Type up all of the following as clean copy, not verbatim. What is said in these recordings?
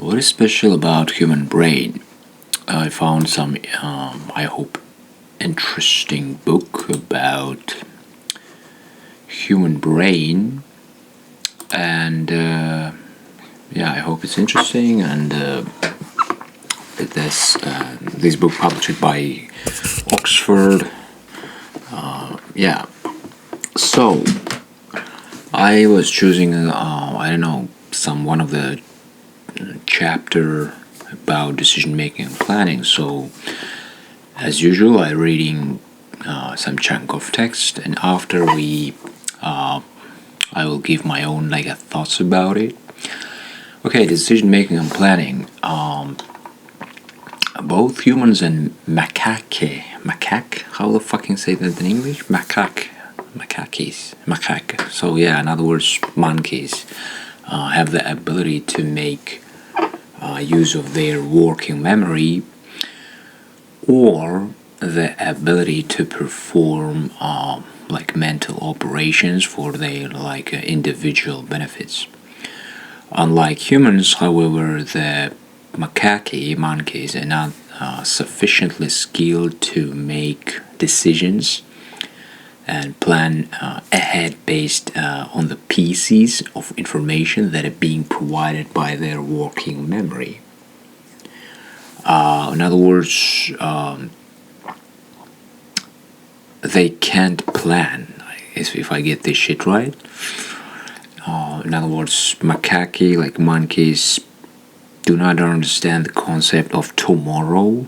What is special about human brain? I found some, I hope, interesting book about human brain, and I hope it's interesting. And this book published by Oxford. So I was choosing, one of the chapter about decision making and planning. So, as usual, I reading some chunk of text, and after I will give my own thoughts about it. Okay, decision making and planning. Both humans and macaque. How the fucking say that in English? Macaque. So yeah, in other words, monkeys have the ability to make use of their working memory, or the ability to perform mental operations for their individual benefits. Unlike humans, however, the monkeys are not sufficiently skilled to make decisions and plan ahead based on the pieces of information that are being provided by their working memory. In other words, they can't plan, if I get this shit right. In other words, monkeys, do not understand the concept of tomorrow.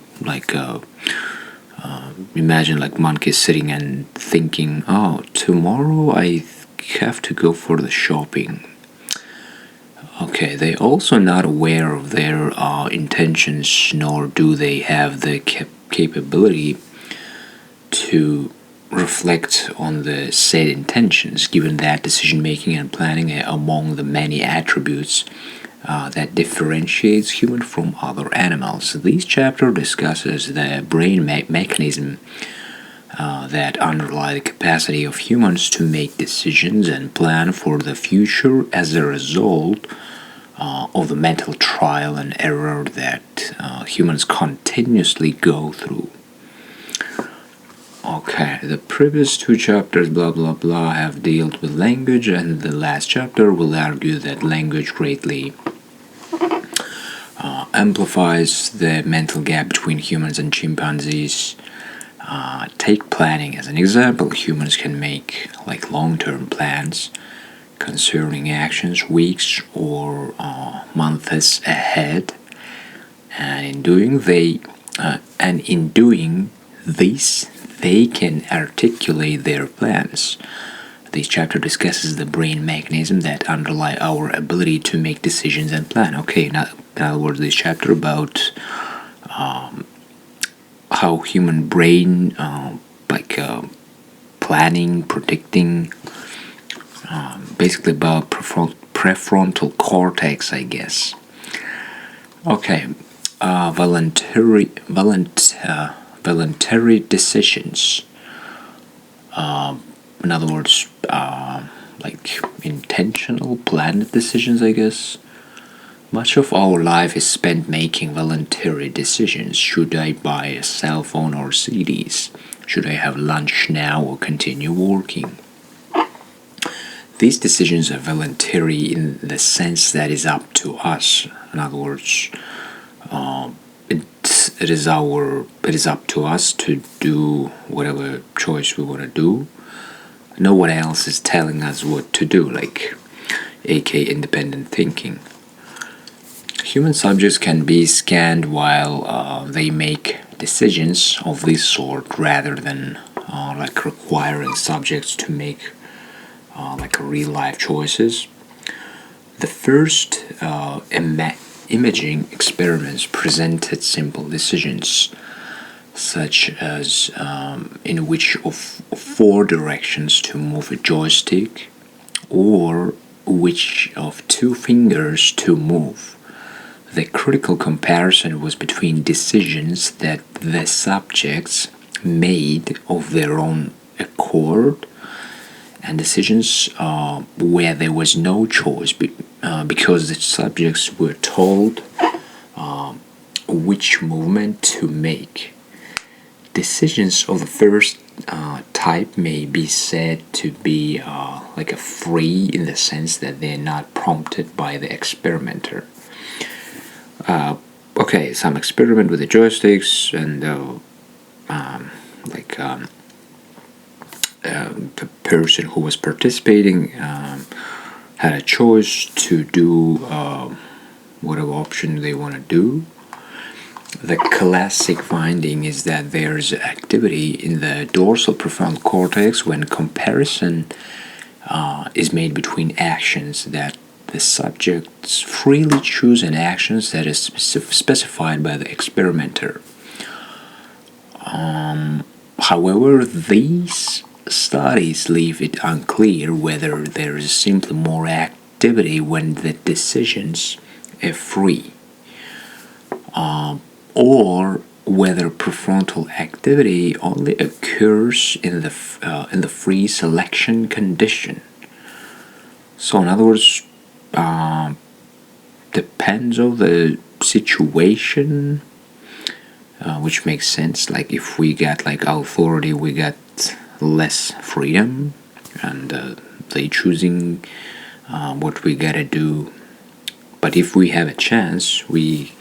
Imagine monkeys sitting and thinking, oh, tomorrow I have to go for the shopping. Okay, they also not aware of their intentions, nor do they have the capability to reflect on the said intentions, given that decision making and planning are among the many attributes that differentiates human from other animals. This chapter discusses the brain mechanism that underlie the capacity of humans to make decisions and plan for the future as a result of the mental trial and error that humans continuously go through. Okay, the previous two chapters, have dealt with language, and the last chapter will argue that language greatly amplifies the mental gap between humans and chimpanzees. Take planning as an example. Humans can make long-term plans concerning actions weeks or months ahead, and in doing this, they can articulate their plans. This chapter discusses the brain mechanism that underlie our ability to make decisions and plan. Okay, now in other words, this chapter about how human brain, planning, predicting, basically about prefrontal cortex, I guess. Okay, voluntary decisions. In other words, intentional, planned decisions, I guess. Much of our life is spent making voluntary decisions. Should I buy a cell phone or CDs? Should I have lunch now or continue working? These decisions are voluntary in the sense that it's up to us. In other words, it is up to us to do whatever choice we want to do. No one else is telling us what to do, aka independent thinking. Human subjects can be scanned while they make decisions of this sort, rather than requiring subjects to make real life choices. The first imaging experiments presented simple decisions, such as in which of 4 directions to move a joystick, or which of 2 fingers to move. The critical comparison was between decisions that the subjects made of their own accord and decisions where there was no choice because the subjects were told which movement to make. Decisions of the first type may be said to be like a free in the sense that they're not prompted by the experimenter. Okay, some experiment with the joysticks and the person who was participating had a choice to do whatever option they want to do. The classic finding is that there's activity in the dorsal prefrontal cortex when comparison is made between actions that the subjects freely choose and actions that is specified by the experimenter. However, these studies leave it unclear whether there is simply more activity when the decisions are free, or whether prefrontal activity only occurs in the free selection condition. So, in other words, depends on the situation, which makes sense. Like if we got like authority, we got less freedom, and they choosing what we gotta do. But if we have a chance, we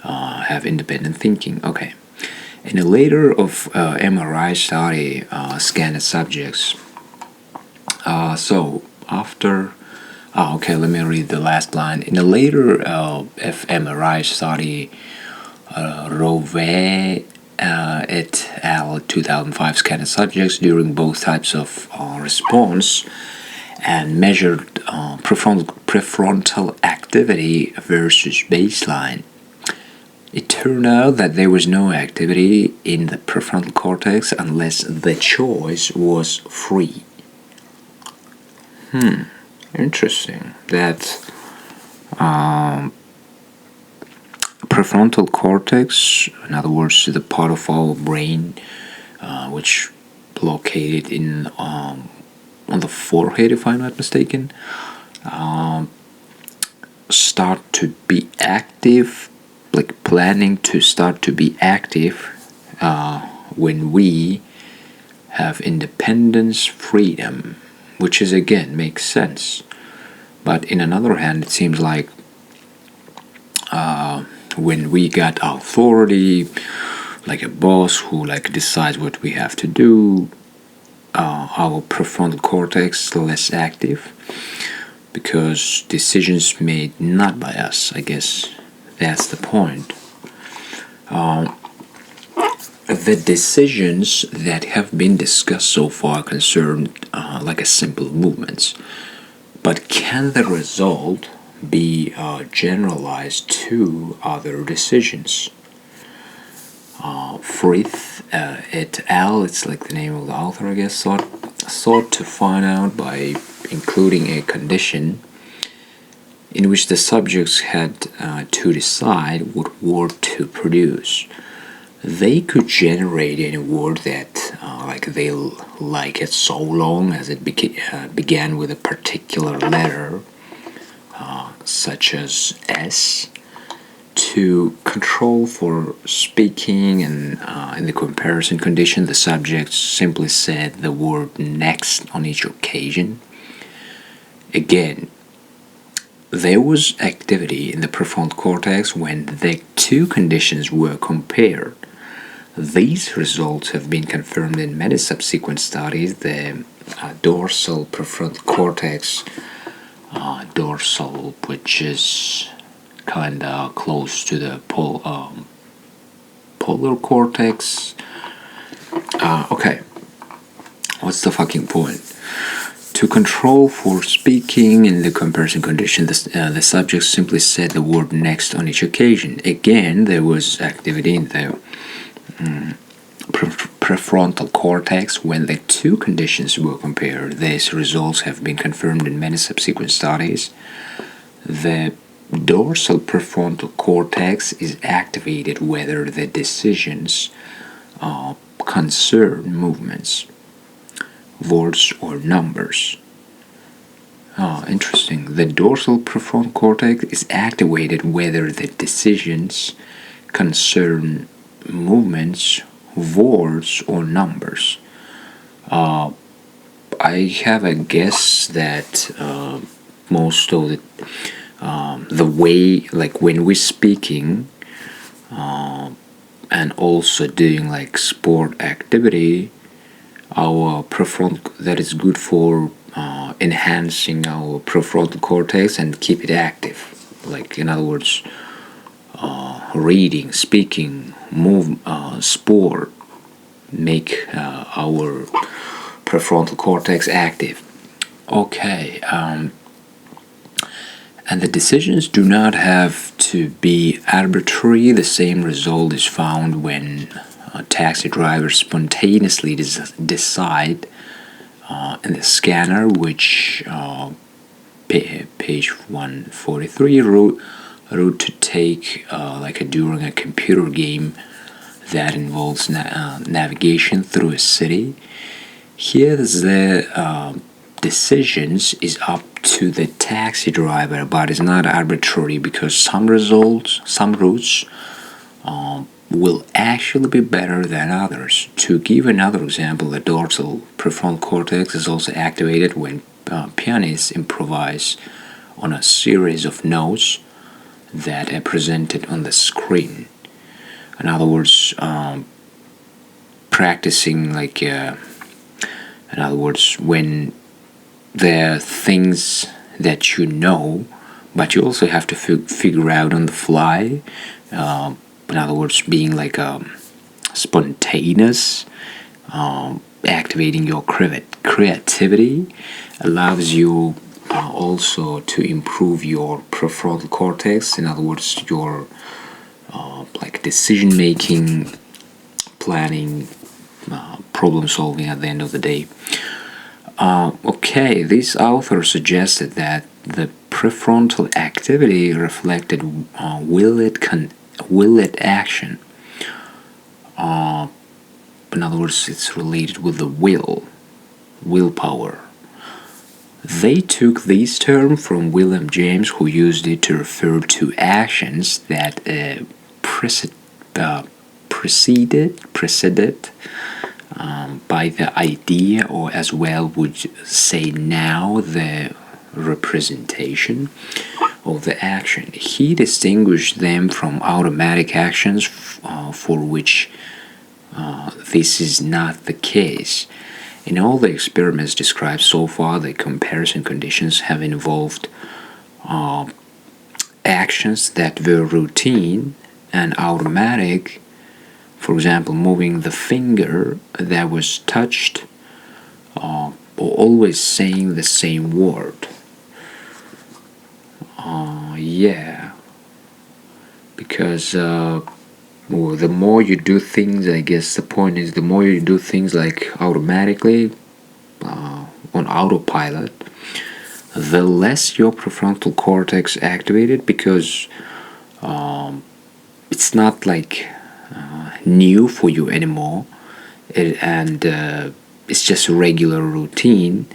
have independent thinking. Okay. In a later of MRI study, scanned subjects. So after, okay, let me read the last line. In a later fMRI study, Rove et al. 2005 scanned subjects during both types of response and measured prefrontal activity versus baseline. It turned out that there was no activity in the prefrontal cortex unless the choice was free. Interesting. That prefrontal cortex, in other words, the part of our brain which located in on the forehead, if I'm not mistaken, start to be active, like planning to start to be active when we have independence, freedom, which is again makes sense. But in another hand, it seems like when we got authority, like a boss who like decides what we have to do, our prefrontal cortex is less active because decisions made not by us. I guess that's the point. The decisions that have been discussed so far concern like a simple movements, but can the result be generalized to other decisions? Frith et al., it's like the name of the author, I guess, sought to find out by including a condition in which the subjects had to decide what word to produce. They could generate any word that like they like it so long as it began with a particular letter, such as S, to control for speaking, and in the comparison condition, the subject simply said the word next on each occasion. Again, there was activity in the prefrontal cortex when the two conditions were compared. These results have been confirmed in many subsequent studies. The dorsal prefrontal cortex, dorsal, which is kind of close to the polar cortex. Okay, what's the fucking point? To control for speaking in the comparison condition, the subject simply said the word next on each occasion. Again, there was activity in the prefrontal cortex when the two conditions were compared. These results have been confirmed in many subsequent studies. The dorsal prefrontal cortex is activated whether the decisions concern movements, words, or numbers. Interesting. The dorsal prefrontal cortex is activated whether the decisions concern movements, words, or numbers. I have a guess that most of the way, like when we're speaking, and also doing like sport activity, our prefrontal that is good for enhancing our prefrontal cortex and keep it active. Like in other words, reading, speaking, sport make our prefrontal cortex active. Okay, and the decisions do not have to be arbitrary. The same result is found when taxi drivers spontaneously decide in the scanner which page 143 route to take, during a computer game that involves navigation through a city. Here the decisions is up to the taxi driver, but it's not arbitrary because some routes will actually be better than others. To give another example, the dorsal prefrontal cortex is also activated when pianists improvise on a series of notes that are presented on the screen. In other words, practicing in other words, when there are things that you know, but you also have to figure out on the fly. In other words, being spontaneous, activating your creativity allows you also to improve your prefrontal cortex. In other words, your decision making, planning, problem solving at the end of the day. Okay, this author suggested that the prefrontal activity reflected will it action. In other words, it's related with the willpower. They took this term from William James, who used it to refer to actions that preceded by the idea, or as well would say now, the representation of the action. He distinguished them from automatic actions for which this is not the case. In all the experiments described so far, the comparison conditions have involved actions that were routine and automatic. For example, moving the finger that was touched, or always saying the same word. Because the more you do things, I guess the point is the more you do things automatically, on autopilot, the less your prefrontal cortex activated, because it's not new for you anymore, and it's just a regular routine,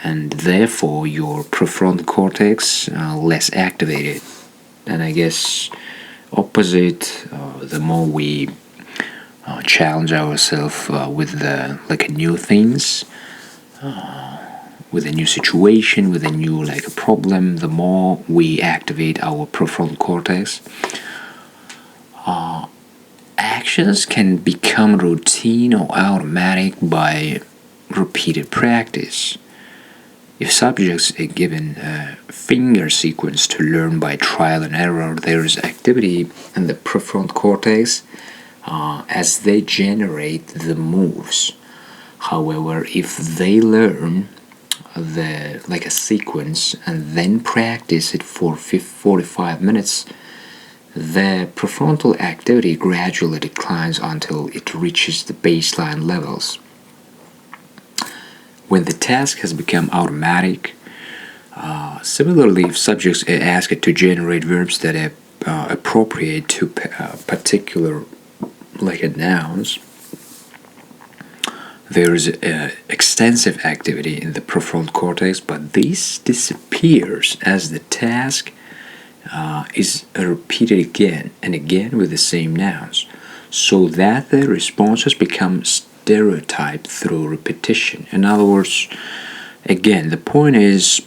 and therefore your prefrontal cortex less activated. And I guess opposite, the more we challenge ourselves with new things, with a new situation, with a new a problem, the more we activate our prefrontal cortex. Actions can become routine or automatic by repeated practice. If subjects are given a finger sequence to learn by trial and error, there is activity in the prefrontal cortex as they generate the moves. However, if they learn a sequence and then practice it for 45 minutes, the prefrontal activity gradually declines until it reaches the baseline levels. When the task has become automatic, similarly, if subjects are asked to generate verbs that are appropriate to particular nouns, there is extensive activity in the prefrontal cortex, but this disappears as the task is repeated again and again with the same nouns, so that the responses become stereotyped through repetition. In other words, again, the point is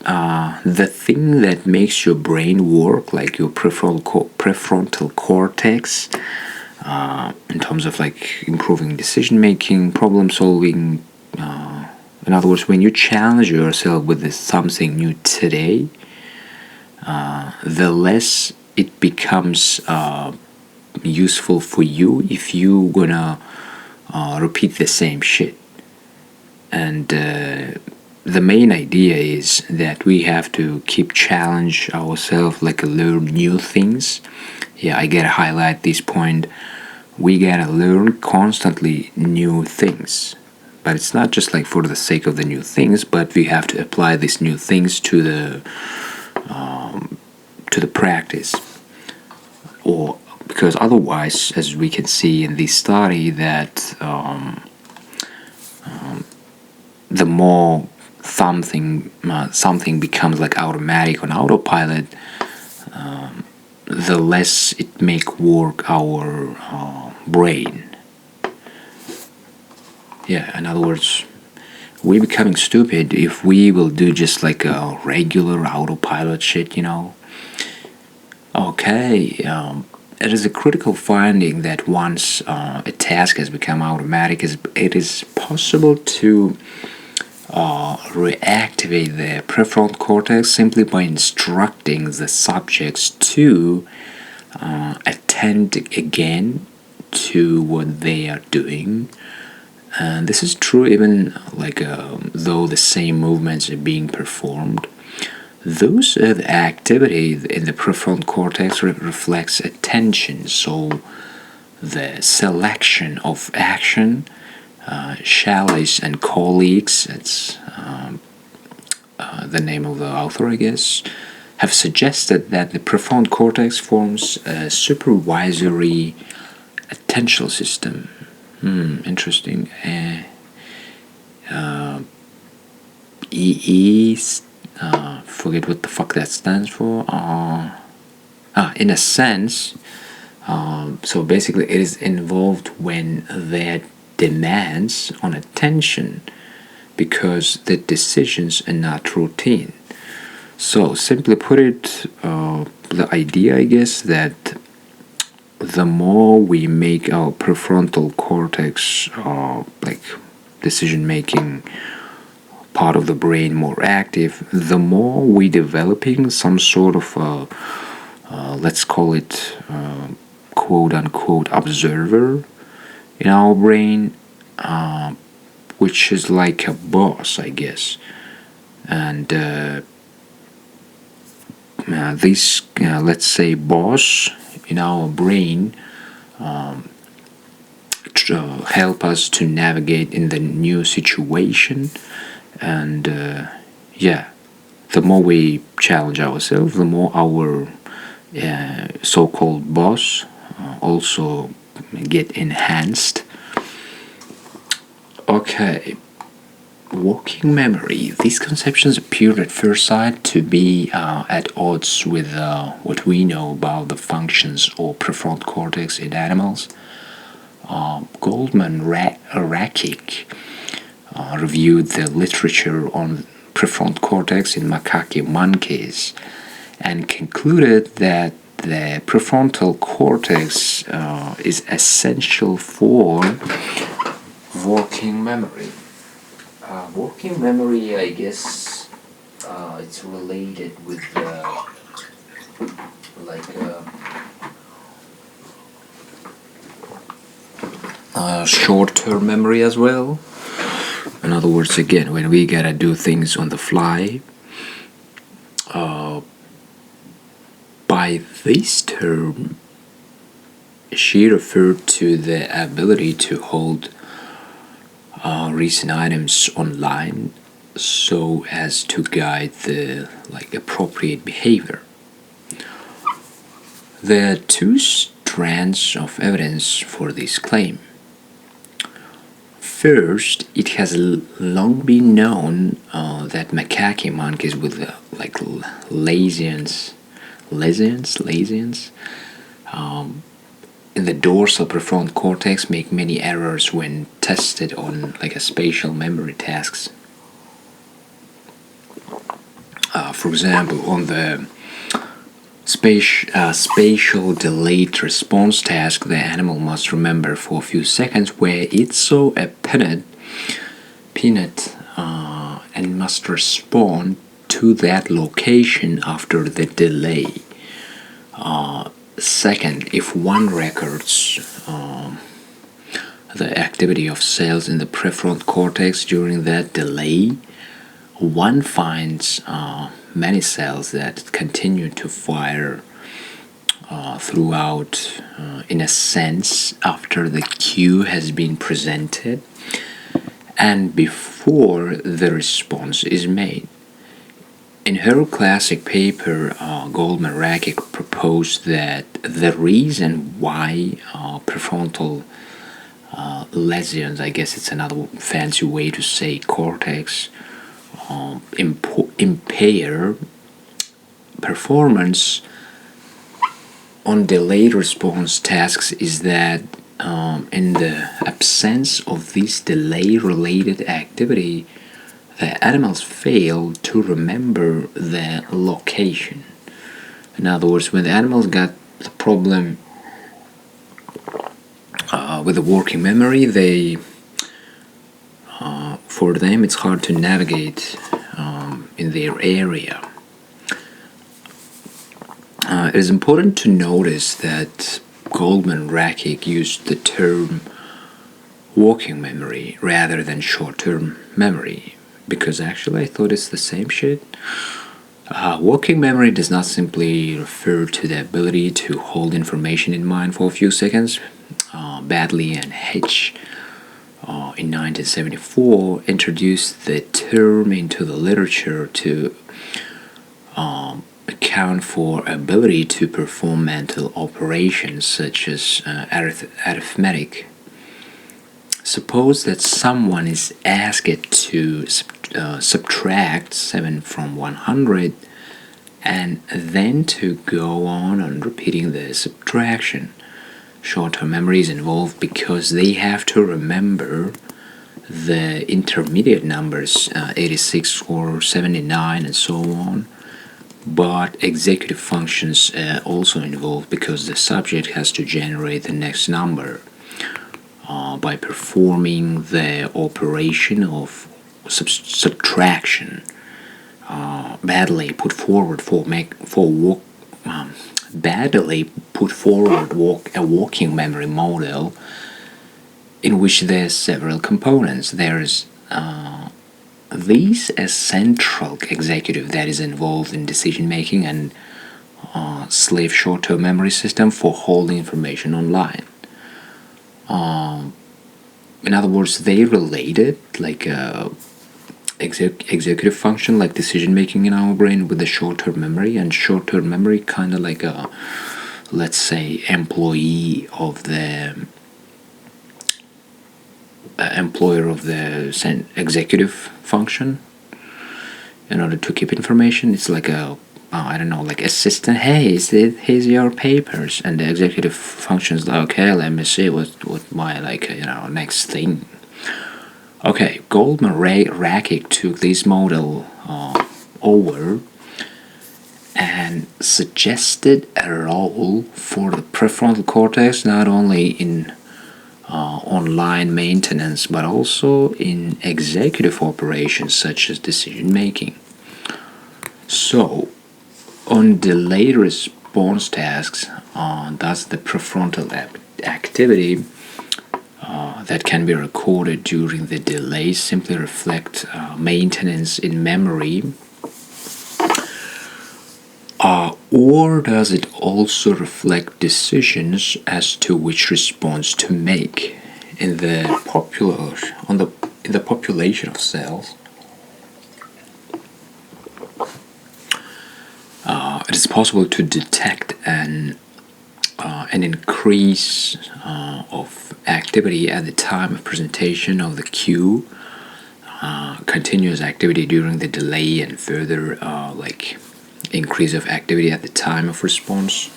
the thing that makes your brain work, like your prefrontal cortex, in terms of like improving decision making, problem solving. In other words, when you challenge yourself with something new today, the less it becomes useful for you if you gonna repeat the same shit. And the main idea is that we have to keep challenge ourselves, like learn new things. Yeah, I gotta highlight this point. We gotta learn constantly new things, but it's not just like for the sake of the new things, but we have to apply these new things to the practice, or because otherwise, as we can see in this study, that the more something becomes like automatic on autopilot, the less it make work our brain. Yeah, in other words, we're becoming stupid if we will do just like a regular autopilot shit, Okay, it is a critical finding that once a task has become automatic, it is possible to reactivate the prefrontal cortex simply by instructing the subjects to attend again to what they are doing. And this is true even like though the same movements are being performed. Those the activity in the prefrontal cortex reflects attention, so the selection of action. Chalice and colleagues, it's the name of the author, I guess, have suggested that the prefrontal cortex forms a supervisory attentional system. Interesting. Forget what the fuck that stands for. In a sense, so basically it is involved when that demands on attention because the decisions are not routine. So simply put it, the idea, I guess, that the more we make our prefrontal cortex like decision making part of the brain more active, the more we developing some sort of let's call it quote unquote observer in our brain, which is like a boss, I guess. And this let's say boss in our brain help us to navigate in the new situation. And the more we challenge ourselves, the more our so-called boss also get enhanced. Okay, working memory. These conceptions appear at first sight to be at odds with what we know about the functions or prefrontal cortex in animals. Goldman Rakic reviewed the literature on prefrontal cortex in macaque monkeys and concluded that the prefrontal cortex is essential for working memory. Working memory, I guess, it's related with short-term memory as well. In other words, again, when we gotta do things on the fly, by this term, she referred to the ability to hold recent items online so as to guide the appropriate behavior. There are two strands of evidence for this claim. First, it has long been known that macaque monkeys with lesions in the dorsal prefrontal cortex make many errors when tested on like a spatial memory tasks. For example, on the spatial delayed response task, the animal must remember for a few seconds where it saw a peanut and must respond to that location after the delay. Second, if one records the activity of cells in the prefrontal cortex during that delay, one finds many cells that continue to fire throughout, in a sense, after the cue has been presented and before the response is made. In her classic paper, Goldman-Rakic proposed that the reason why prefrontal lesions, I guess it's another fancy way to say cortex, impair performance on delayed response tasks is that in the absence of this delay-related activity, the animals fail to remember the location. In other words, when the animals got the problem with the working memory, for them it's hard to navigate in their area. It is important to notice that Goldman-Rakic used the term working memory rather than short-term memory, because actually I thought it's the same shit. Working memory does not simply refer to the ability to hold information in mind for a few seconds. Badley and Hitch in 1974 introduced the term into the literature to account for ability to perform mental operations such as arithmetic. Suppose that someone is asked to subtract 7 from 100 and then to go on repeating the subtraction. Short-term memory is involved because they have to remember the intermediate numbers, 86 or 79 and so on. But executive functions also involved because the subject has to generate the next number by performing the operation of subtraction. Badly put forward a walking memory model in which there's several components. There's a central executive that is involved in decision making and slave short-term memory system for holding information online. In other words, they related like executive function, like decision making in our brain, with the short-term memory, and short-term memory kind of like a, let's say, employer of the executive function. In order to keep information, it's like a like assistant. Hey, here's your papers, and the executive function's like, okay, let me see what my next thing. Okay, Goldman-Rakic took this model over and suggested a role for the prefrontal cortex not only in online maintenance but also in executive operations such as decision making. So, on delayed response tasks, thus the prefrontal activity that can be recorded during the delay simply reflect maintenance in memory, or does it also reflect decisions as to which response to make in the population of cells? It is possible to detect an an increase of activity at the time of presentation of the cue, continuous activity during the delay, and further increase of activity at the time of response.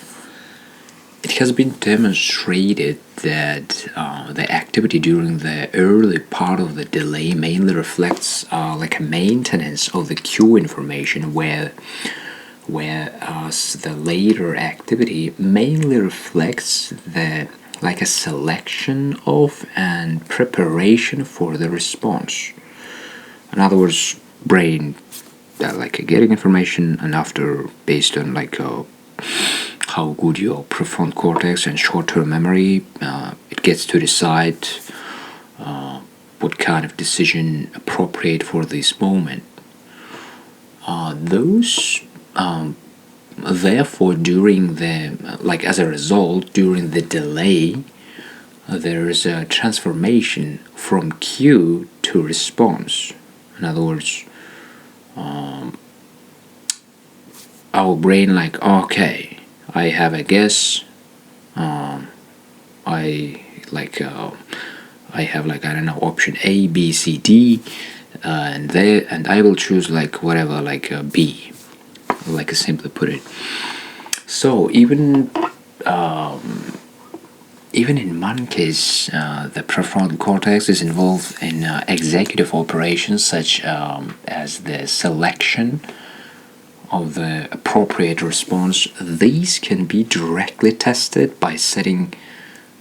It has been demonstrated that the activity during the early part of the delay mainly reflects a maintenance of the cue information, whereas the later activity mainly reflects a selection of and preparation for the response. In other words, brain getting information, and after, based on how good your prefrontal cortex and short-term memory, it gets to decide what kind of decision appropriate for this moment. Therefore, as a result, during the delay, there is a transformation from cue to response. In other words, our brain okay, I have a guess. I have I don't know, option A, B, C, D, and I will choose whatever B, simply put it. So even in monkeys, the prefrontal cortex is involved in executive operations such as the selection of the appropriate response. These can be directly tested by setting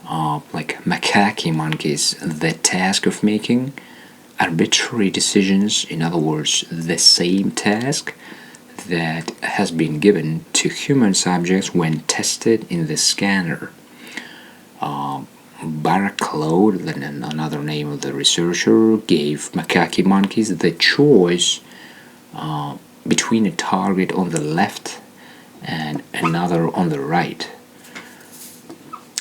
macaque monkeys the task of making arbitrary decisions. In other words, the same task that has been given to human subjects when tested in the scanner. Baraclough, another name of the researcher, gave macaque monkeys the choice between a target on the left and another on the right.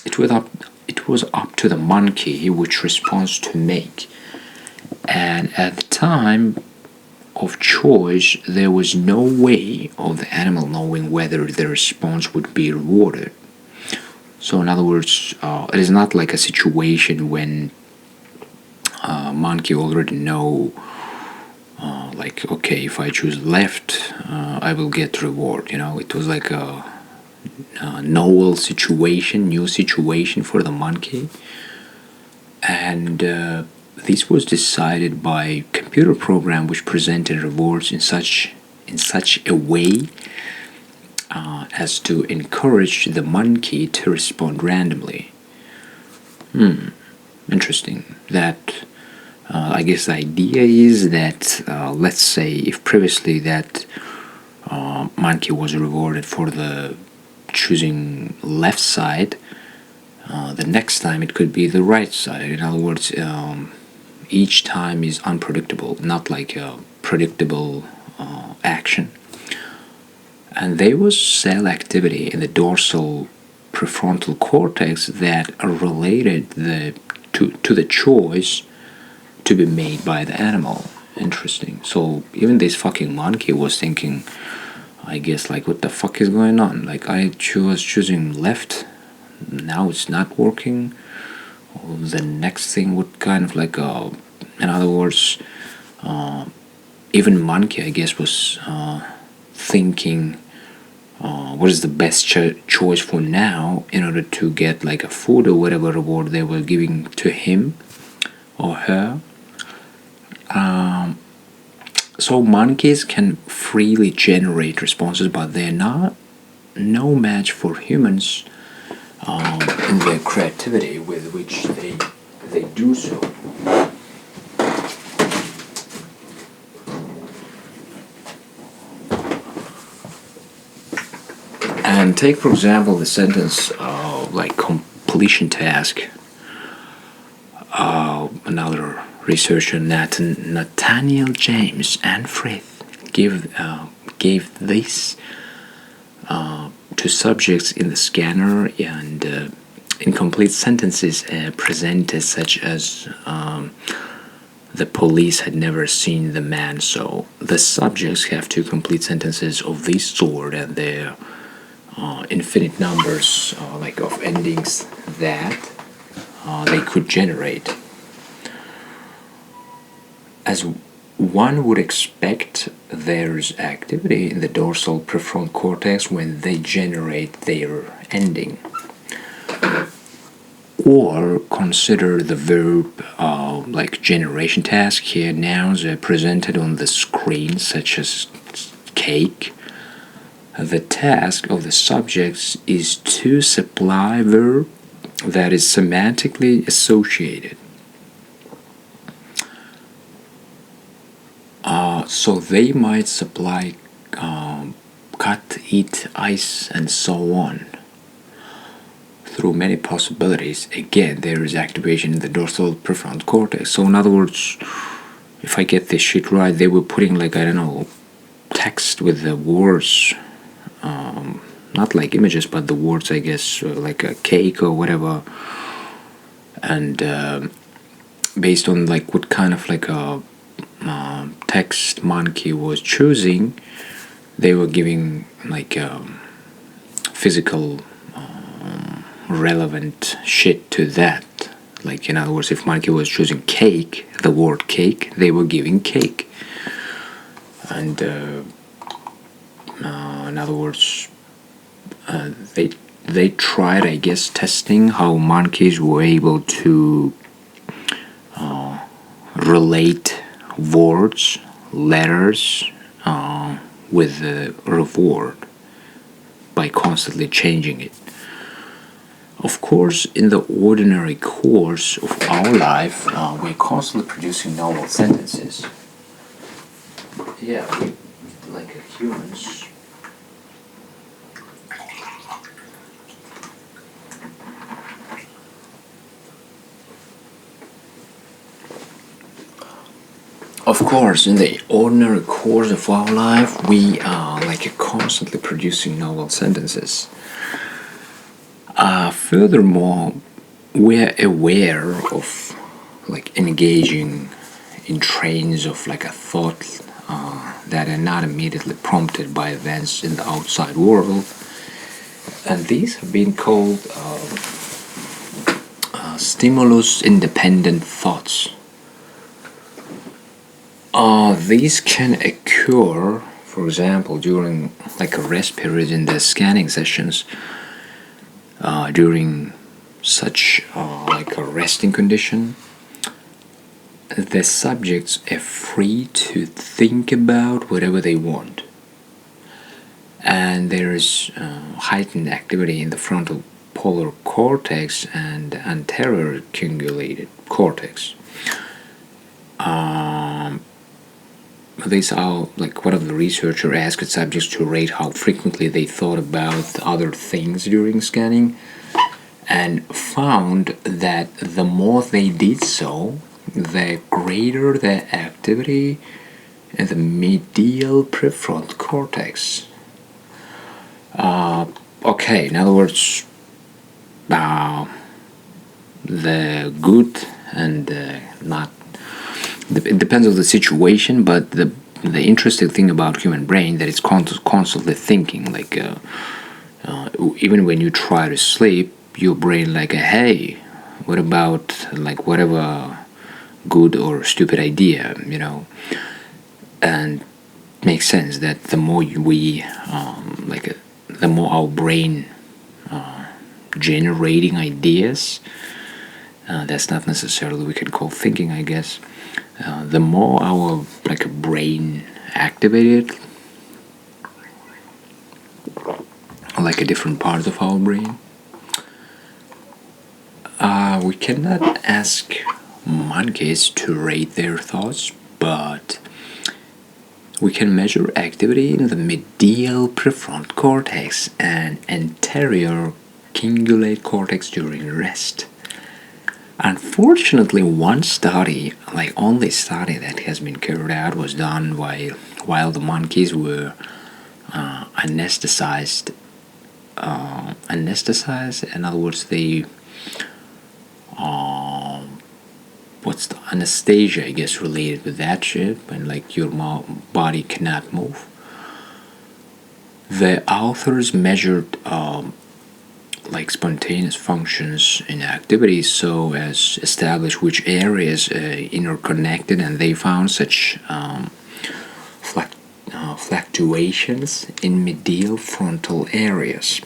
It was up to the monkey which response to make, and at the time of choice there was no way of the animal knowing whether the response would be rewarded. So in other words, it is not like a situation when monkey already know okay, if I choose left, I will get reward. It was like a new situation for the monkey, and this was decided by computer program which presented rewards in such a way as to encourage the monkey to respond randomly. Interesting. That I guess the idea is that let's say if previously that monkey was rewarded for the choosing left side, the next time it could be the right side. In other words, each time is unpredictable, not like a predictable action. And there was cell activity in the dorsal prefrontal cortex that are related to the choice to be made by the animal. Interesting. So even this fucking monkey was thinking, I guess, what the fuck is going on? I was choosing left, now it's not working. The next thing would kind of in other words, even monkey, I guess, was thinking what is the best choice for now in order to get a food or whatever reward they were giving to him or her. So monkeys can freely generate responses, but they're no match for humans in their creativity with which they do so. And take, for example, the sentence completion task. Another researcher, Nathaniel James and Frith, gave this to subjects in the scanner, and incomplete sentences presented such as the police had never seen the man, so the subjects have to complete sentences of this sort, and their infinite numbers like of endings that they could generate. As one would expect, there's activity in the dorsal prefrontal cortex when they generate their ending. Or consider the verb like generation task. Here nouns are presented on the screen, such as cake. The task of the subjects is to supply a verb that is semantically associated. So they might supply cut, eat, ice, and so on. Through many possibilities, again, there is activation in the dorsal prefrontal cortex. So in other words, if I get this shit right, they were putting like, I don't know, text with the words, not like images, but the words, I guess, like a cake or whatever, and based on like what kind of like a text monkey was choosing, they were giving like physical relevant shit to that. Like, in other words, if monkey was choosing cake, the word cake, they were giving cake. And in other words, they tried, I guess, testing how monkeys were able to relate words, letters, with the reward by constantly changing it. Of course, in the ordinary course of our life, we're constantly producing novel sentences. Yeah, like humans. Of course, in the ordinary course of our life, we are like constantly producing novel sentences. Furthermore, we're aware of like engaging in trains of like a thought that are not immediately prompted by events in the outside world, and these have been called stimulus-independent thoughts. These can occur, for example, during like a rest period in the scanning sessions. During such like a resting condition, the subjects are free to think about whatever they want, and there is heightened activity in the frontal polar cortex and anterior cingulated cortex. These are like one of the researchers asked subjects to rate how frequently they thought about other things during scanning, and found that the more they did so, the greater the activity in the medial prefrontal cortex. Okay, in other words, the good and not. It depends on the situation, but the interesting thing about human brain that it's constantly thinking. Like even when you try to sleep, your brain like, hey, what about like whatever good or stupid idea, and makes sense that the more the more our brain generating ideas, that's not necessarily we can call thinking, I guess. The more our brain activated, like a different part of our brain, we cannot ask monkeys to rate their thoughts, but we can measure activity in the medial prefrontal cortex and anterior cingulate cortex during rest. Unfortunately, one study, like only study that has been carried out, was done while the monkeys were anesthetized. Anesthetized, in other words, they what's the anesthesia, I guess, related with that shit, when like your body cannot move. The authors measured like spontaneous functions in activities so as establish which areas interconnected, and they found such fluctuations in medial frontal areas.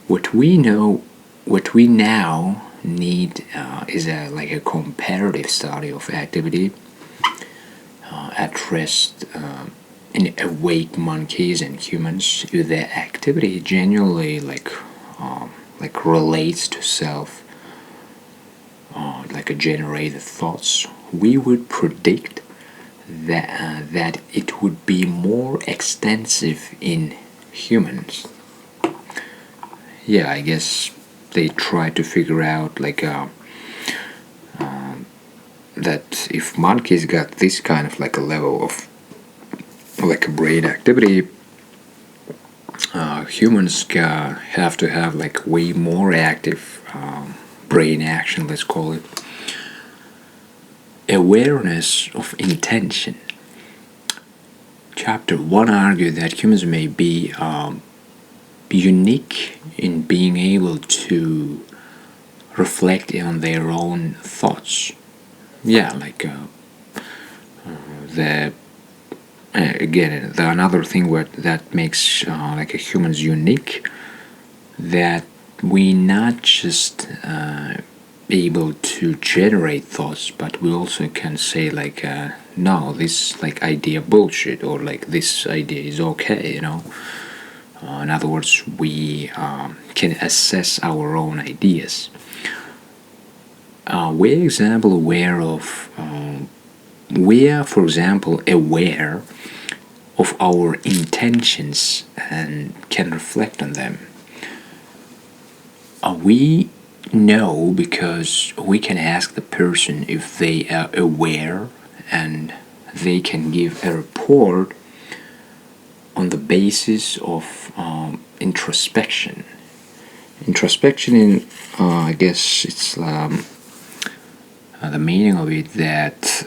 What we now need is like a comparative study of activity at rest in awake monkeys and humans. If the activity genuinely like relates to self, like a generated thoughts, we would predict that it would be more extensive in humans. Yeah, I guess they try to figure out that if monkeys got this kind of like a level of like a brain activity, humans have to have like way more active brain action, let's call it. Awareness of intention. Chapter 1 argued that humans may be unique in being able to reflect on their own thoughts. Yeah, like the again, the another thing that makes like a humans unique, that we not just able to generate thoughts, but we also can say like no, this like idea bullshit, or like this idea is okay, you know. In other words, we can assess our own ideas. We're for example aware of our intentions and can reflect on them. We know because we can ask the person if they are aware, and they can give a report on the basis of introspection. Introspection, in I guess it's the meaning of it that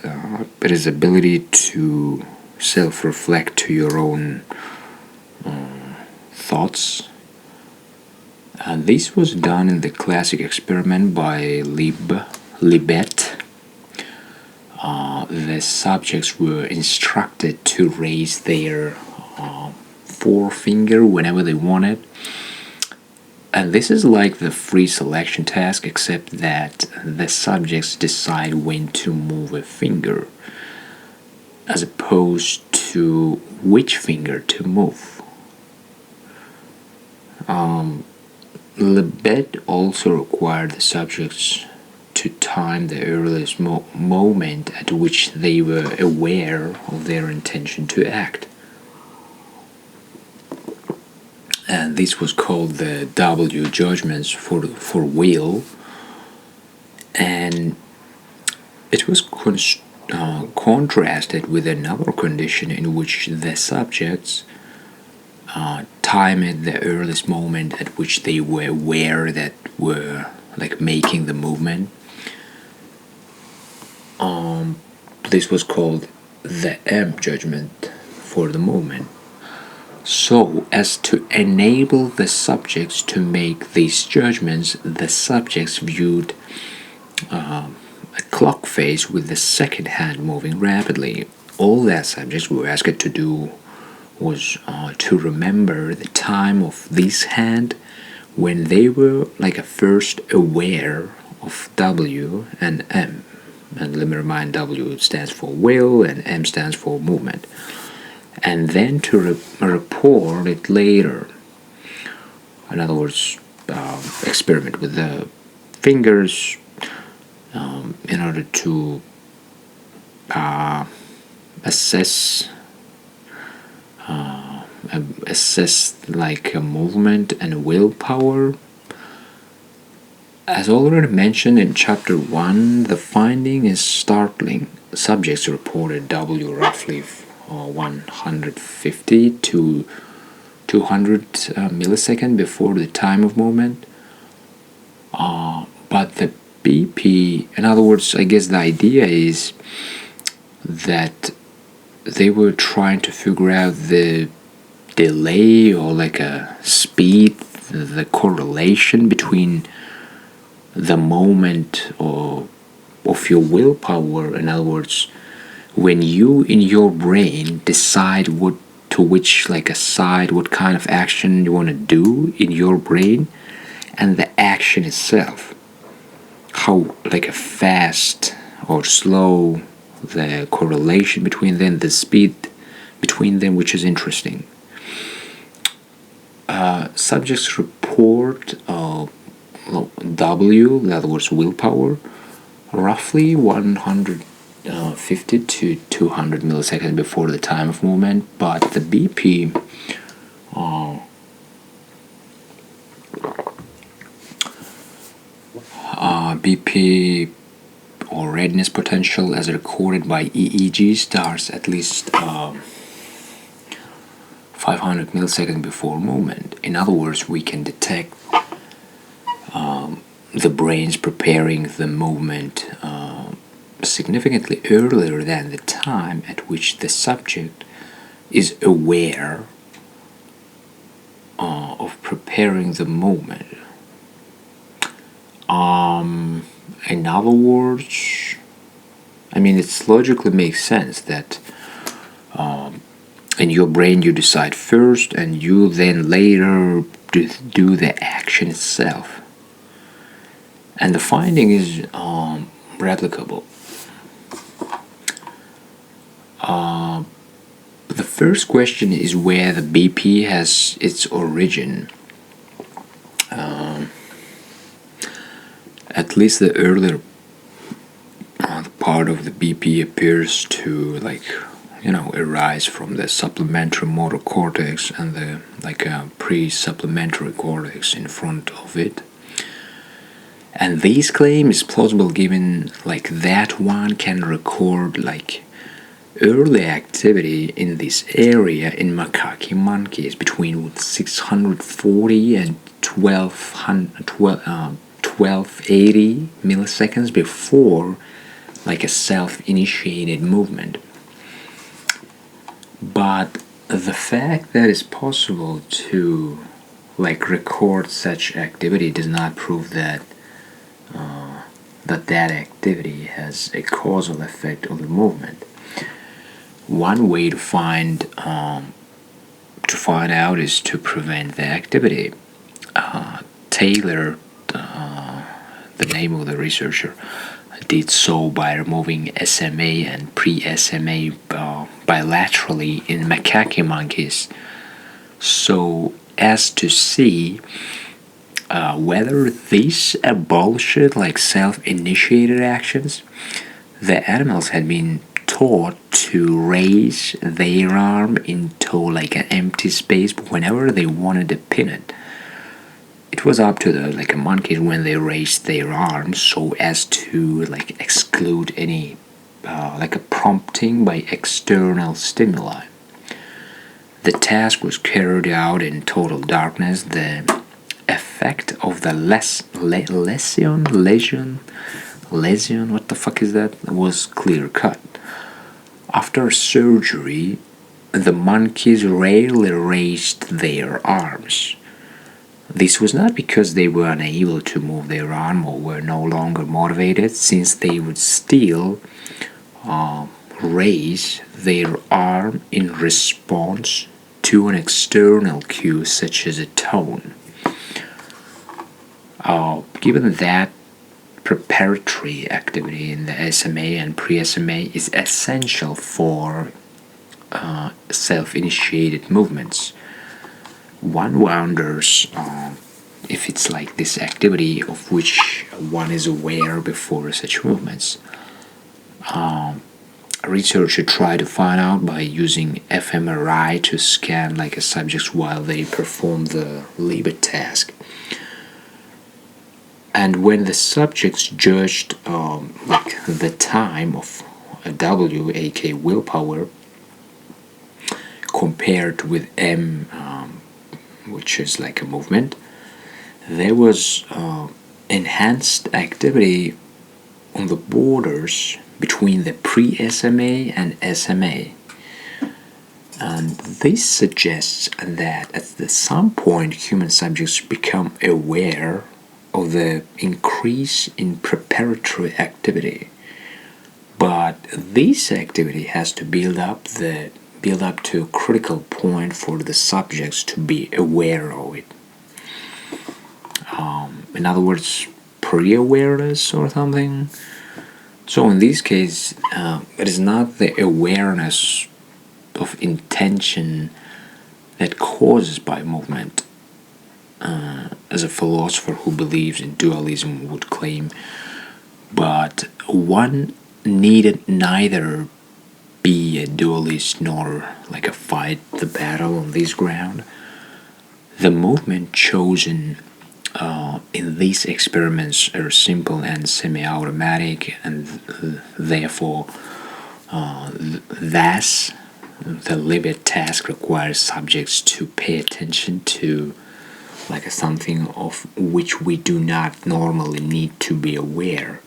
it is ability to self-reflect to your own thoughts. And this was done in the classic experiment by Libet. The subjects were instructed to raise their forefinger whenever they wanted. And this is like the free selection task, except that the subjects decide when to move a finger, as opposed to which finger to move. Libet also required the subjects to time the earliest moment at which they were aware of their intention to act. And this was called the W judgments for will, and it was contrasted with another condition in which the subjects timed the earliest moment at which they were aware that were like making the movement. This was called the M judgment for the movement. So as to enable the subjects to make these judgments, the subjects viewed a clock face with the second hand moving rapidly. All that subjects were asked to do was to remember the time of this hand when they were like first aware of W and M. And let me remind, W stands for will and M stands for movement. And then to report it later. In other words, experiment with the fingers in order to assess like a movement and willpower. As already mentioned in chapter 1, the finding is startling. Subjects reported W roughly 150 to 200 milliseconds before the time of movement. But the BP, in other words, I guess the idea is that they were trying to figure out the delay or like a speed, the correlation between the moment of your willpower. In other words, when you in your brain decide what to which like a side, what kind of action you want to do in your brain, and the action itself, how like a fast or slow the correlation between them, the speed between them, which is interesting. Subjects report W, in other words, willpower, roughly 150 to 200 milliseconds before the time of movement, but the BP BP or redness potential as recorded by EEG starts at least 500 milliseconds before movement. In other words, we can detect the brain's preparing the movement significantly earlier than the time at which the subject is aware of preparing the movement. In other words, I mean, it logically makes sense that in your brain you decide first and you then later do the action itself. And the finding is replicable. The first question is where the BP has its origin. At least the earlier part of the BP appears to arise from the supplementary motor cortex and the pre-supplementary cortex in front of it. And this claim is plausible given that one can record early activity in this area in macaque monkeys between 640 and 1280 milliseconds before a self-initiated movement. But the fact that it's possible to record such activity does not prove that that activity has a causal effect on the movement. One way to find out is to prevent the activity. Taylor, the name of the researcher, did so by removing SMA and pre-SMA bilaterally in macaque monkeys, so as to see whether these abolished self-initiated actions. The animals had been taught to raise their arm into an empty space whenever they wanted to pin it. It was up to the monkeys when they raised their arms so as to exclude any a prompting by external stimuli. The task was carried out in total darkness. The effect of the lesion, what the fuck is that, was clear cut. After surgery, the monkeys rarely raised their arms. This was not because they were unable to move their arm or were no longer motivated, since they would still raise their arm in response to an external cue such as a tone. Given that preparatory activity in the SMA and pre-SMA is essential for self-initiated movements, one wonders if it's this activity of which one is aware before such movements. Researchers try to find out by using fMRI to scan a subject while they perform the labor task. And when the subjects judged the time of a W, aka willpower, compared with M, which is a movement, there was enhanced activity on the borders between the pre-SMA and SMA. And this suggests that at some point human subjects become aware of the increase in preparatory activity. But this activity has to build up to a critical point for the subjects to be aware of it. In other words, pre-awareness or something. So in this case, it is not the awareness of intention that causes by movement, as a philosopher who believes in dualism would claim, but one needed neither be a dualist nor like a fight the battle on this ground. The movement chosen in these experiments are simple and semi-automatic, and therefore thus the Libet task requires subjects to pay attention to like something of which we do not normally need to be aware.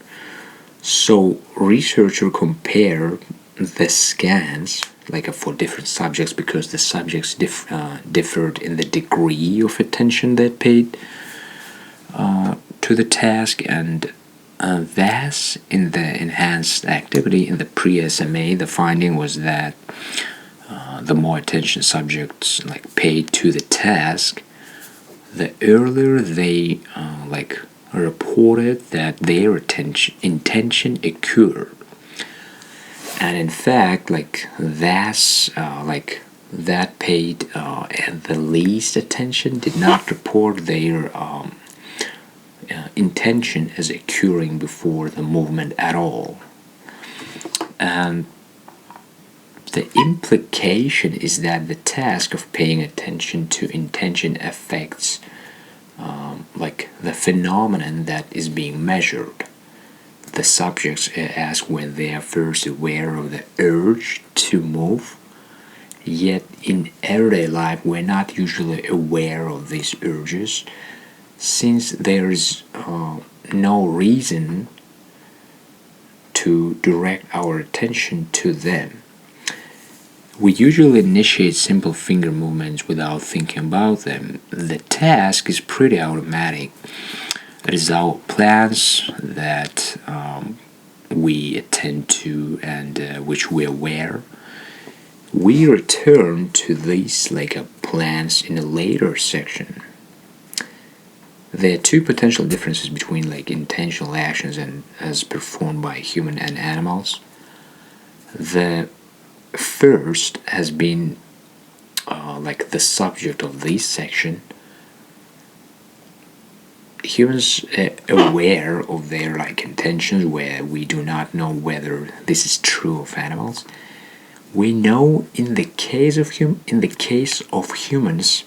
So researchers compare the scans like for different subjects because the subjects differed in the degree of attention they paid to the task, and thus in the enhanced activity in the pre-SMA, the finding was that the more attention subjects like paid to the task, the earlier they reported that their intention occurred. And in fact, that paid the least attention did not report their intention as occurring before the movement at all. And the implication is that the task of paying attention to intention affects the phenomenon that is being measured. The subjects ask when they are first aware of the urge to move, yet in everyday life we're not usually aware of these urges, since there is no reason to direct our attention to them. We usually initiate simple finger movements without thinking about them. The task is pretty automatic. It is our plans that we attend to and which we are aware. We return to these plans in a later section. There are two potential differences between intentional actions and as performed by human and animals. The first has been the subject of this section. Humans are aware of their intentions, where we do not know whether this is true of animals. We know in the case of humans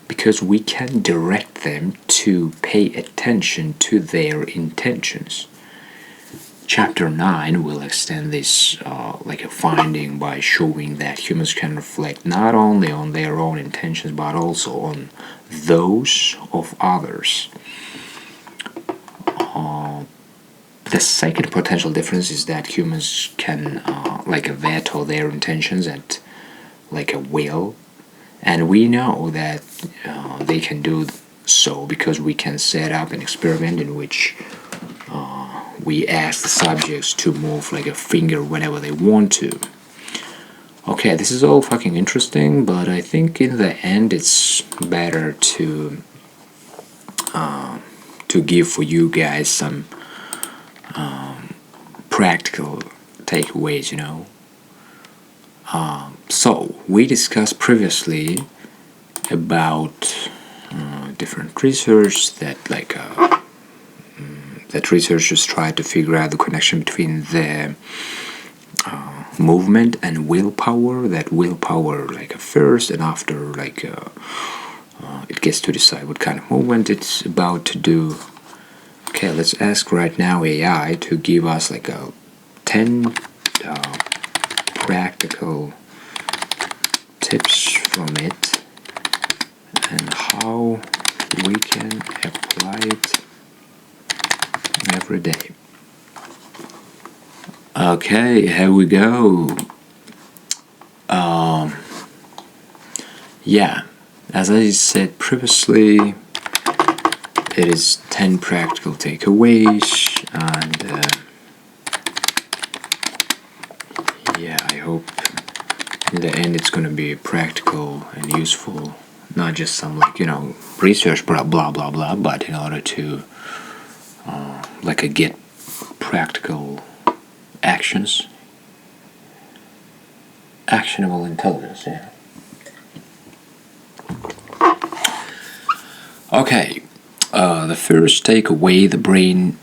because we can direct them to pay attention to their intentions. Chapter 9 will extend this a finding by showing that humans can reflect not only on their own intentions but also on those of others. The second potential difference is that humans can veto their intentions at a will, and we know that they can do so because we can set up an experiment in which we ask the subjects to move a finger whenever they want to. Okay, this is all fucking interesting, but I think in the end it's better to give for you guys some practical takeaways, So we discussed previously about different research that that researchers try to figure out the connection between the movement and willpower. That willpower first and after it gets to decide what kind of movement it's about to do. Okay, let's ask right now AI to give us 10 practical tips from it and how we can apply it every day. Okay, here we go. Yeah, as I said previously, it is 10 practical takeaways, and yeah, I hope in the end it's going to be practical and useful, not just some research blah blah blah blah, but in order to get practical actions, actionable intelligence. Yeah. Okay, the first takeaway: the brain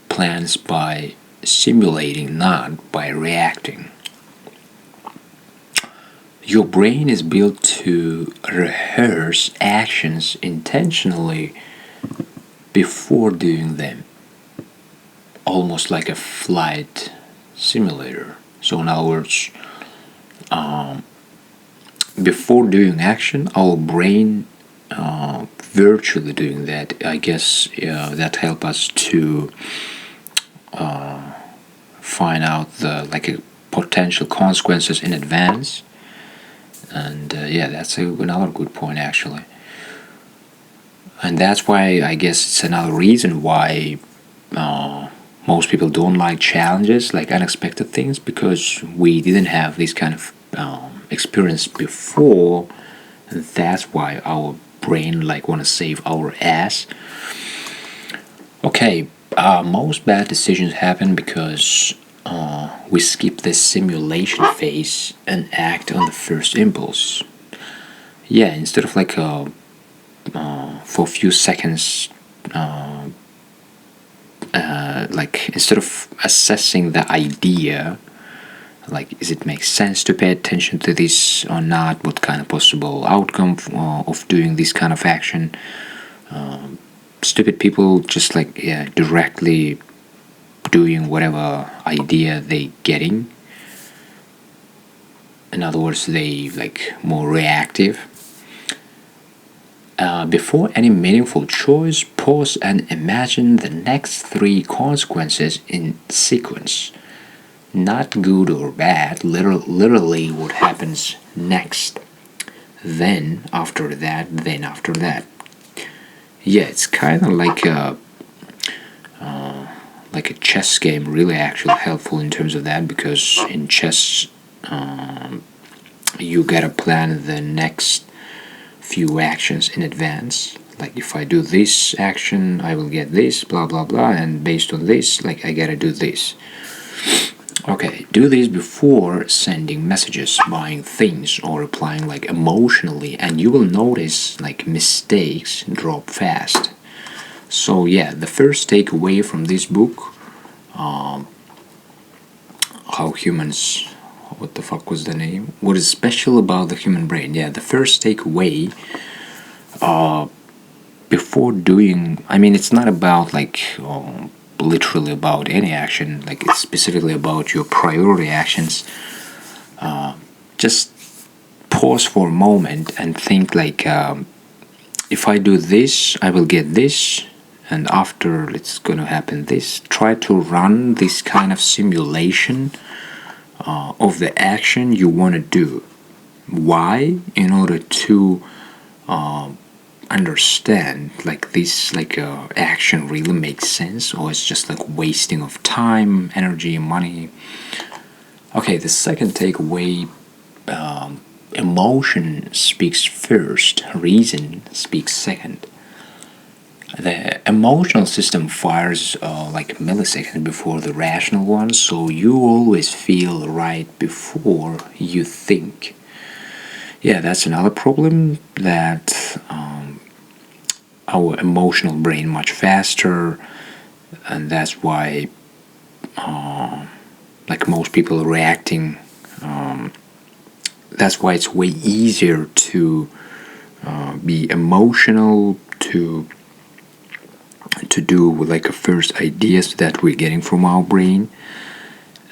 plans by simulating, not by reacting. Your brain is built to rehearse actions intentionally before doing them, almost like a flight simulator. So, in other words, before doing action, our brain virtually doing that. I guess that help us to find out the potential consequences in advance. And yeah, that's another good point actually. And that's why I guess it's another reason why most people don't like challenges, like unexpected things, because we didn't have this kind of experience before. And that's why our brain want to save our ass. Okay, most bad decisions happen because we skip the simulation phase and act on the first impulse. Yeah, instead of for a few seconds, instead of assessing the idea, is it make sense to pay attention to this or not? What kind of possible outcome of doing this kind of action? Stupid people just directly doing whatever idea they getting. In other words, they more reactive. Before any meaningful choice, pause and imagine the next 3 consequences in sequence. Not good or bad, literally what happens next. Then after that, then after that. Yeah, it's kind of like a chess game, really actually helpful in terms of that, because in chess you gotta plan the next few actions in advance. Like if I do this action, I will get this, blah blah blah, and based on this, I gotta do this. Okay, do this before sending messages, buying things, or replying emotionally, and you will notice mistakes drop fast. So yeah, the first takeaway from this book, how humans, what the fuck was the name? What is special about the human brain? Yeah, the first takeaway, before doing, I mean, it's not about literally about any action, it's specifically about your priority actions. Just pause for a moment and think if I do this, I will get this, and after it's gonna happen this. Try to run this kind of simulation of the action you want to do. Why? In order to understand this action really makes sense, or it's just wasting of time, energy, money. Okay, the second takeaway: emotion speaks first, reason speaks second. The emotional system fires milliseconds before the rational one, so you always feel right before you think. Yeah, that's another problem, that our emotional brain much faster, and that's why most people are reacting. That's why it's way easier to be emotional, to do a first ideas that we're getting from our brain.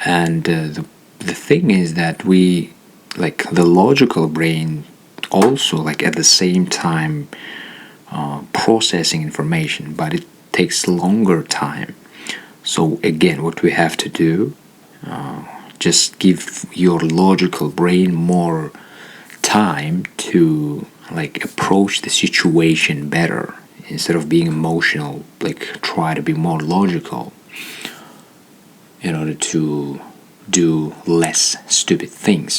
And the thing is that we the logical brain also at the same time processing information, but it takes longer time. So again, what we have to do, just give your logical brain more time to like approach the situation better. Instead of being emotional, like try to be more logical in order to do less stupid things.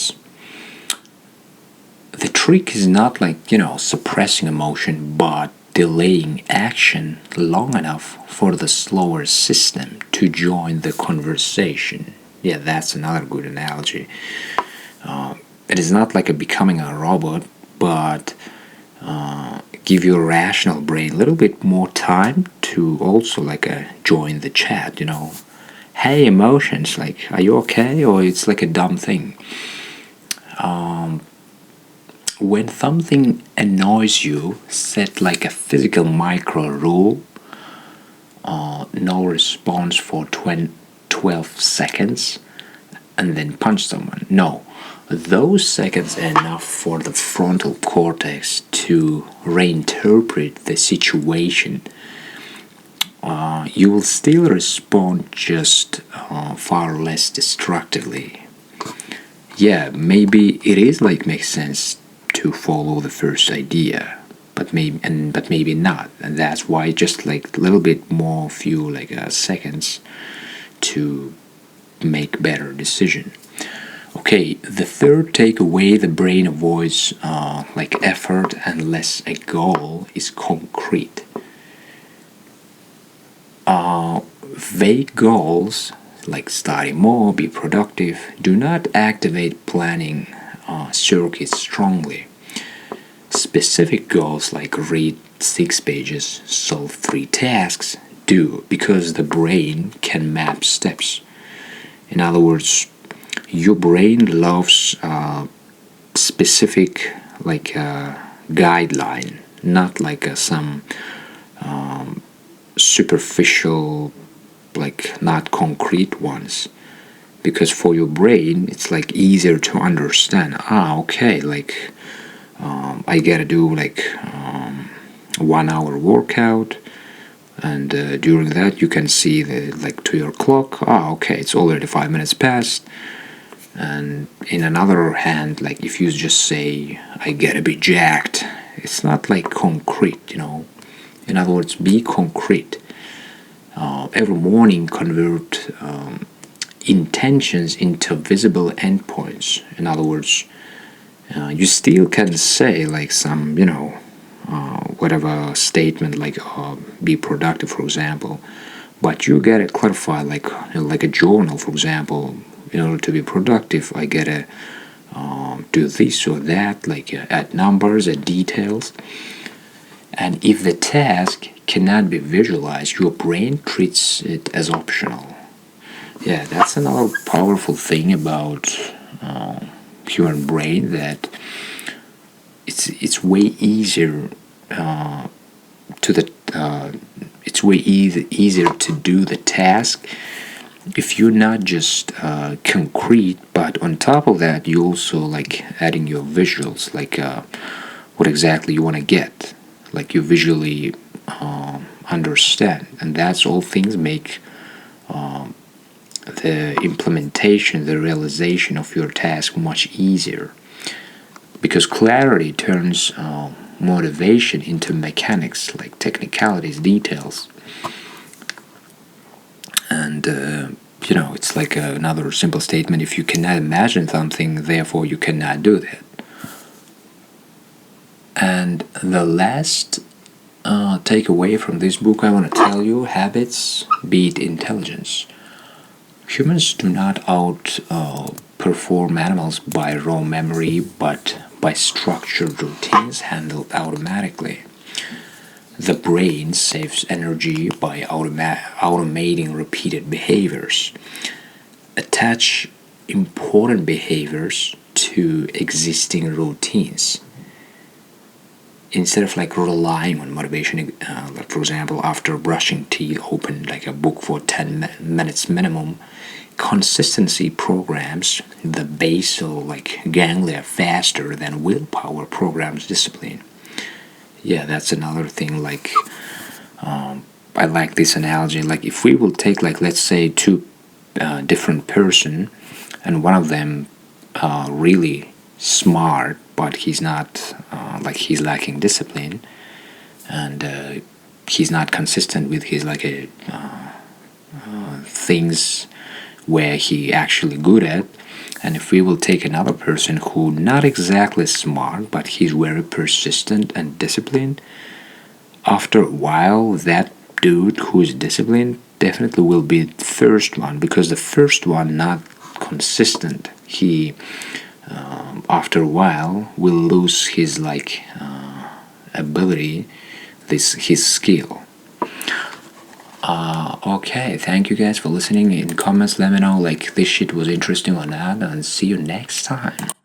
The trick is not like, suppressing emotion, but delaying action long enough for the slower system to join the conversation. Yeah, that's another good analogy. It is not like becoming a robot, but give your rational brain a little bit more time to also like join the chat. Hey, emotions, like, are you okay? Or it's like a dumb thing. When something annoys you, set like a physical micro rule. No response for 12 seconds, and then punch someone. No, those seconds are enough for the frontal cortex to reinterpret the situation. You will still respond, just far less destructively. Yeah, maybe it is like makes sense to follow the first idea, but maybe not, and that's why just like a little bit more few like seconds to make better decision. Okay, the third takeaway the brain avoids like effort unless a goal is concrete. Vague goals like study more, be productive, do not activate planning circuits strongly. Specific goals like read 6 pages, solve 3 tasks do, because the brain can map steps. In other words, your brain loves specific like guideline, not like some superficial, like not concrete ones. Because for your brain, it's like easier to understand. Okay, like I gotta do like 1 hour workout, and during that you can see the like to your clock. Okay, it's already 5 minutes past. And in another hand, like if you just say I gotta be jacked, it's not like concrete. In other words, be concrete. Every morning convert intentions into visible endpoints. In other words, you still can say like some whatever statement like be productive, for example, but you gotta clarify like a journal, for example. In order to be productive, I gotta do this or that, like add numbers, add details. And if the task cannot be visualized, your brain treats it as optional. Yeah, that's another powerful thing about human brain, that it's way easier it's way easier to do the task if you're not just concrete, but on top of that you also like adding your visuals, like what exactly you want to get, like you visually understand, and that's all things make the implementation, the realization of your task much easier, because clarity turns motivation into mechanics, like technicalities, details. And it's like another simple statement: if you cannot imagine something, therefore you cannot do that. And the last takeaway from this book I want to tell you: habits beat intelligence. Humans do not outperform animals by raw memory, but by structured routines handled automatically. The brain saves energy by automating repeated behaviors. Attach important behaviors to existing routines. Instead of like relying on motivation, like for example, after brushing teeth, open like a book for 10 minutes minimum. Consistency programs the basal like ganglia faster than willpower programs discipline. Yeah, that's another thing. Like I like this analogy. Like if we will take like let's say two different person, and one of them really smart, but he's not like he's lacking discipline, and he's not consistent with his like things where he actually good at. And if we will take another person who not exactly smart, but he's very persistent and disciplined, after a while that dude who is disciplined definitely will be the first one, because the first one not consistent. He after a while will lose his like ability, this his skill. Okay, thank you guys for listening. In comments let me know like this shit was interesting or not, and see you next time.